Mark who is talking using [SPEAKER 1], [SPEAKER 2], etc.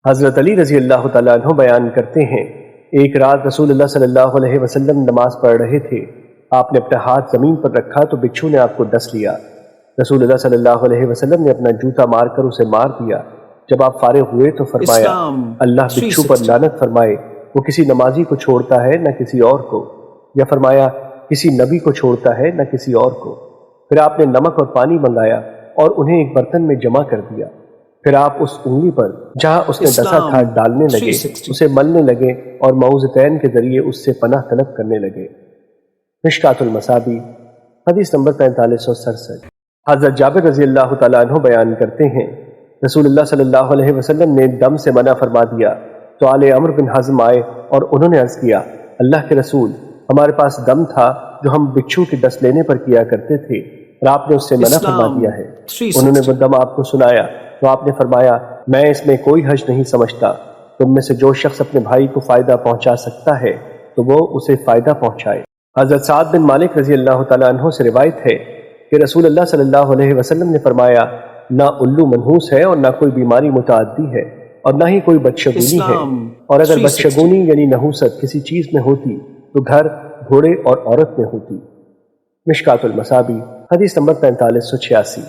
[SPEAKER 1] حضرت علی رضی اللہ تعالیٰ عنہ بیان کرتے ہیں، ایک رات رسول اللہ صلی اللہ علیہ وسلم نماز پڑھ رہے تھے۔ آپ نے اپنا ہاتھ زمین پر رکھا تو بچھو نے آپ کو ڈس لیا۔ رسول اللہ صلی اللہ علیہ وسلم نے اپنا جوتا مار کر اسے مار دیا۔ جب آپ فارغ ہوئے تو فرمایا، اللہ بچھو پر لعنت فرمائے، وہ کسی نمازی کو چھوڑتا ہے نہ کسی اور کو، یا فرمایا کسی نبی کو چھوڑتا ہے نہ کسی اور کو۔ پھر آپ نے نمک اور پانی منگایا اور انہیں ایک برتن میں جمع کر دیا۔ پھر آپ اس انگلی پر جہاں اس نے ڈسا تھا ڈالنے لگے، اسے ملنے لگے اور معوذتین کے ذریعے اس سے پناہ طلب کرنے لگے۔ مشکوٰۃ المصابیح حدیث نمبر 4567۔ حضرت جابر رضی اللہ تعالیٰ عنہ بیان کرتے ہیں، رسول اللہ صلی اللہ علیہ وسلم نے دم سے منع فرما دیا تو آل عمرو بن حزم آئے اور انہوں نے عرض کیا، اللہ کے رسول، ہمارے پاس دم تھا جو ہم بچھو کے ڈس لینے پر کیا کرتے تھے اور آپ نے اس سے منع فرما دیا ہے۔ انہوں نے وہ دم آپ کو سنایا تو آپ نے فرمایا، میں اس میں کوئی حرج نہیں سمجھتا، تم میں سے جو شخص اپنے بھائی کو فائدہ پہنچا سکتا ہے تو وہ اسے فائدہ پہنچائے۔ حضرت سعد بن مالک رضی اللہ تعالیٰ عنہ سے روایت ہے کہ رسول اللہ صلی اللہ علیہ وسلم نے فرمایا، نہ الو منحوس ہے اور نہ کوئی بیماری متعدی ہے اور نہ ہی کوئی بدشگونی ہے، اور اگر بدشگونی یعنی نحوست کسی چیز میں ہوتی تو گھر، گھوڑے اور عورت میں ہوتی۔ مشکوٰۃ المصابیح حدیث نمبر 4586۔